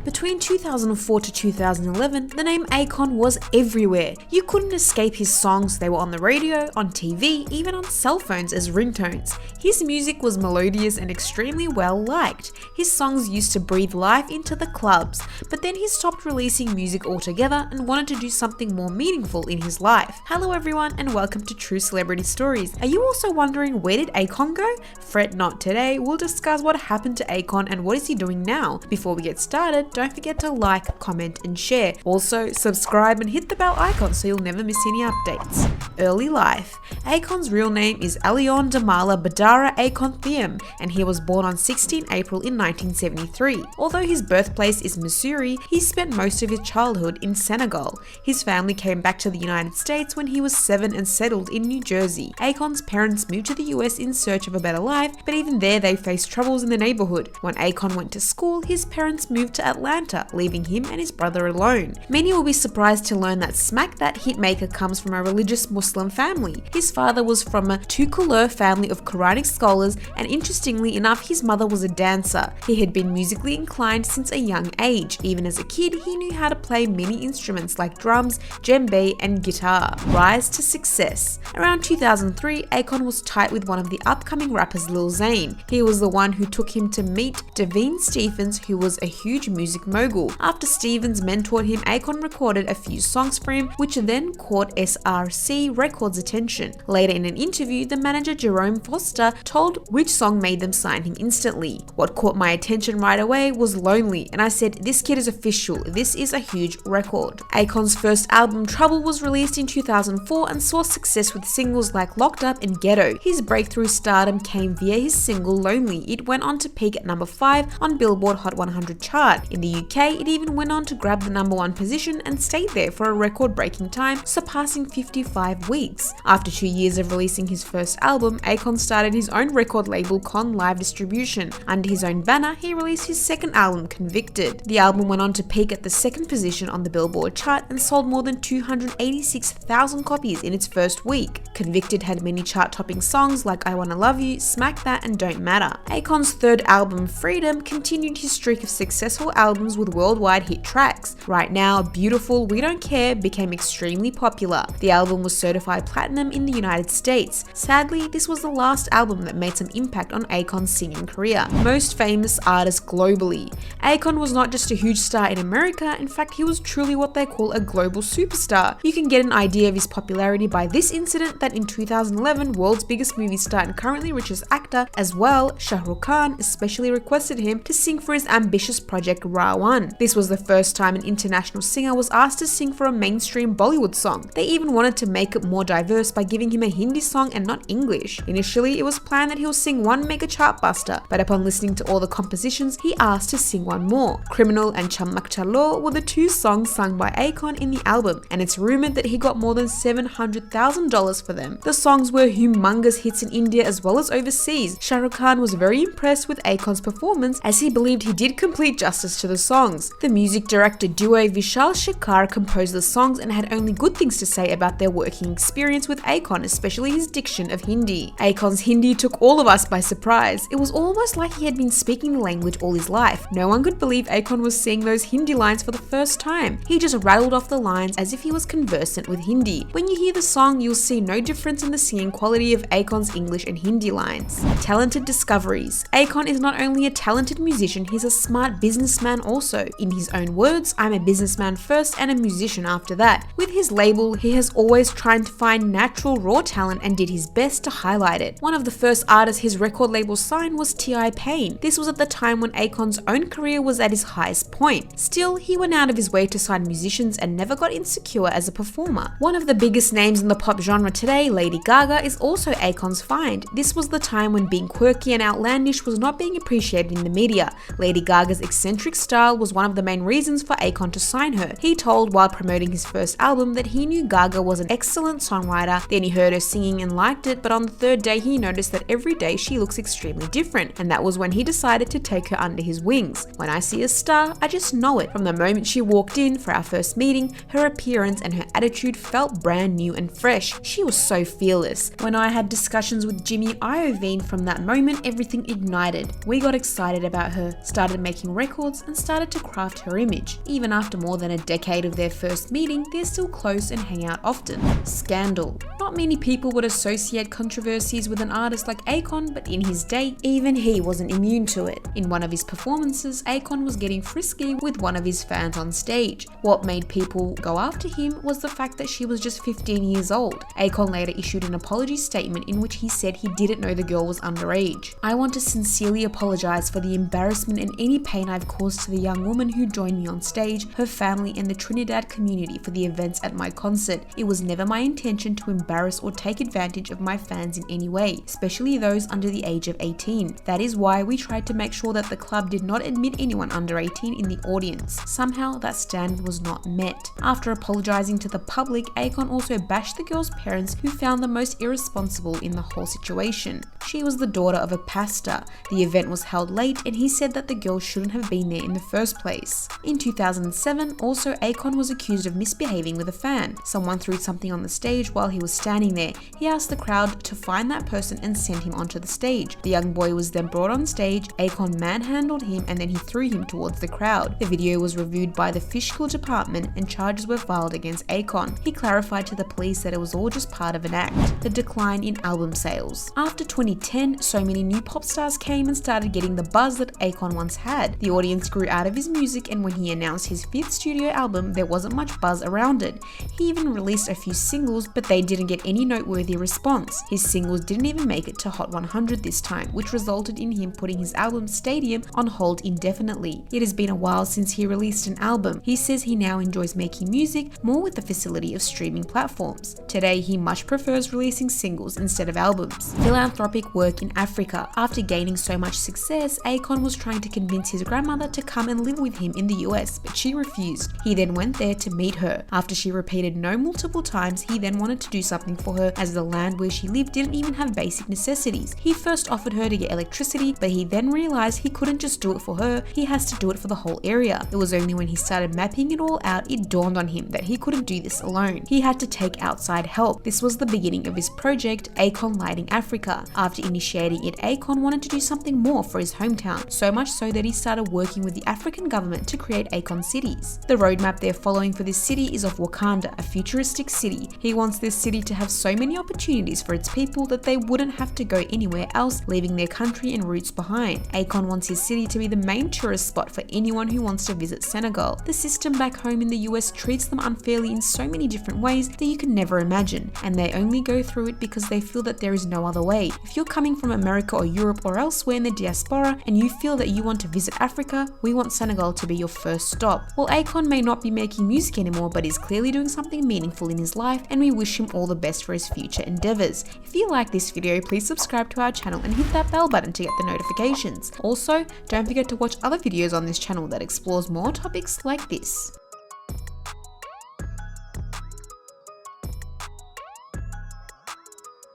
Between 2004 to 2011, the name Akon was everywhere. You couldn't escape his songs, they were on the radio, on TV, even on cell phones as ringtones. His music was melodious and extremely well liked. His songs used to breathe life into the clubs, but then he stopped releasing music altogether and wanted to do something more meaningful in his life. Hello everyone and welcome to True Celebrity Stories. Are you also wondering where did Akon go? Fret not, today we'll discuss what happened to Akon and what is he doing now. Before we get started, don't forget to like, comment and share. Also subscribe and hit the bell icon so you'll never miss any updates. Early life. Akon's real name is Alion Damala Badara Akon Thiam and he was born on 16 April in 1973. Although his birthplace is Missouri, he spent most of his childhood in Senegal. His family came back to the United States when he was 7 and settled in New Jersey. Akon's parents moved to the US in search of a better life, but even there they faced troubles in the neighborhood. When Akon went to school, his parents moved to Atlanta, leaving him and his brother alone. Many will be surprised to learn that Smack That hitmaker comes from a religious Muslim family. His father was from a Tukulur family of Quranic scholars, and interestingly enough, his mother was a dancer. He had been musically inclined since a young age. Even as a kid, he knew how to play many instruments like drums, djembe, and guitar. Rise to success. Around 2003, Akon was tight with one of the upcoming rappers Lil Zane. He was the one who took him to meet Devine Stephens, who was a huge music mogul. After Stephens mentored him, Akon recorded a few songs for him, which then caught SRC Records' attention. Later in an interview, the manager Jerome Foster told which song made them sign him instantly. What caught my attention right away was Lonely, and I said, this kid is official, this is a huge record. Akon's first album Trouble was released in 2004 and saw success with singles like Locked Up and Ghetto. His breakthrough stardom came via his single Lonely. It went on to peak at number 5 on Billboard Hot 100 chart. In the UK, it even went on to grab the number 1 position and stayed there for a record-breaking time, surpassing 55 weeks. After 2 years of releasing his first album, Akon started his own record label Con Live Distribution. Under his own banner, he released his second album, Convicted. The album went on to peak at the 2nd position on the Billboard chart and sold more than 286,000 copies in its first week. Convicted had many chart-topping songs like I Wanna Love You, Smack That, and Don't Matter. Akon's third album, Freedom, continued his streak of successful albums with worldwide hit tracks. Right Now, Beautiful, We Don't Care became extremely popular. The album was certified platinum in the United States. Sadly, this was the last album that made some impact on Akon's singing career. Most famous artist globally. Akon was not just a huge star in America, in fact he was truly what they call a global superstar. You can get an idea of his popularity by this incident that in 2011, world's biggest movie star and currently richest actor as well, Shah Rukh Khan, especially requested him to sing for his ambitious project Ra.One. This was the first time an international singer was asked to sing for a mainstream Bollywood song. They even wanted to make it more diverse by giving him a Hindi song and not English. Initially, it was planned that he'll sing one mega chart buster, but upon listening to all the compositions, he asked to sing one more. Criminal and Chamak Chalo were the 2 songs sung by Akon in the album, and it's rumored that he got more than $700,000 for them. The songs were humongous hits in India as well as overseas. Shah Rukh Khan was very impressed with Akon's performance as he believed he did complete justice to the songs. The music director duo Vishal Shekhar composed the songs and had only good things to say about their working experience with Akon, especially his diction of Hindi. Akon's Hindi took all of us by surprise. It was almost like he had been speaking the language all his life. No one could believe Akon was saying those Hindi lines for the first time. He just rattled off the lines as if he was conversant with Hindi. When you hear the song, you'll see no difference in the singing quality of Akon's English and Hindi lines. Talented discoveries. Akon is not only a talented musician, he's a smart businessman also. In his own words, I'm a businessman first and a musician after that. With his label, he has always tried to find natural raw talent and did his best to highlight it. One of the first artists his record label signed was T.I. Pain. This was at the time when Akon's own career was at his highest point. Still, he went out of his way to sign musicians and never got insecure as a performer. One of the biggest names in the pop genre today, Lady Gaga, is also Akon's find. This was the time when being quirky and outlandish was not being appreciated in the media. Lady Gaga's eccentric style was one of the main reasons for Akon to sign her. He told while promoting his first album that he knew Gaga was an excellent excellent songwriter. Then he heard her singing and liked it, but on the third day he noticed that every day she looks extremely different, and that was when he decided to take her under his wings. When I see a star, I just know it. From the moment she walked in for our first meeting, her appearance and her attitude felt brand new and fresh. She was so fearless. When I had discussions with Jimmy Iovine, from that moment everything ignited. We got excited about her, started making records, and started to craft her image. Even after more than a decade of their first meeting, they're still close and hang out often. Scandal. Not many people would associate controversies with an artist like Akon, but in his day, even he wasn't immune to it. In one of his performances, Akon was getting frisky with one of his fans on stage. What made people go after him was the fact that she was just 15 years old. Akon later issued an apology statement in which he said he didn't know the girl was underage. I want to sincerely apologize for the embarrassment and any pain I've caused to the young woman who joined me on stage, her family, and the Trinidad community for the events at my concert. It was never my intention to embarrass or take advantage of my fans in any way, especially those under the age of 18. That is why we tried to make sure that the club did not admit anyone under 18 in the audience. Somehow that standard was not met. After apologizing to the public, Akon also bashed the girl's parents, who found the most irresponsible in the whole situation. She was the daughter of a pastor. The event was held late, and he said that the girl shouldn't have been there in the first place. In 2007, also Akon was accused of misbehaving with a fan. Someone threw something on the stage while he was standing there. He asked the crowd to find that person and send him onto the stage. The young boy was then brought on stage, Akon manhandled him, and then he threw him towards the crowd. The video was reviewed by the fiscal department and charges were filed against Akon. He clarified to the police that it was all just part of an act. The decline in album sales. After 2010, so many new pop stars came and started getting the buzz that Akon once had. The audience grew out of his music, and when he announced his 5th studio album, there wasn't much buzz around it. He even released a few singles, but they didn't get any noteworthy response. His singles didn't even make it to Hot 100 this time, which resulted in him putting his album Stadium on hold indefinitely. It has been a while since he released an album. He says he now enjoys making music more with the facility of streaming platforms. Today, he much prefers releasing singles instead of albums. Philanthropic work in Africa. After gaining so much success, Akon was trying to convince his grandmother to come and live with him in the US, but she refused. He then went there to meet her. After she repeated no multiple times, he then wanted to do something for her, as the land where she lived didn't even have basic necessities. He first offered her to get electricity, but he then realized he couldn't just do it for her, he has to do it for the whole area. It was only when he started mapping it all out, it dawned on him that he couldn't do this alone. He had to take outside help. This was the beginning of his project, Akon Lighting Africa. After initiating it, Akon wanted to do something more for his hometown, so much so that he started working with the African government to create Akon cities. The roadmap they're following for this city is of Wakanda, a futuristic city. He wants this city to have so many opportunities for its people that they wouldn't have to go anywhere else, leaving their country and roots behind. Akon wants his city to be the main tourist spot for anyone who wants to visit Senegal. The system back home in the US treats them unfairly in so many different ways that you can never imagine, and they only go through it because they feel that there is no other way. If you're coming from America or Europe or elsewhere in the diaspora and you feel that you want to visit Africa, we want Senegal to be your first stop. Well, Akon may not be making music anymore, but is clearly doing something meaningful in his life, and we wish him all the best for his future endeavors. If you like this video, please subscribe to our channel and hit that bell button to get the notifications. Also, don't forget to watch other videos on this channel that explores more topics like this.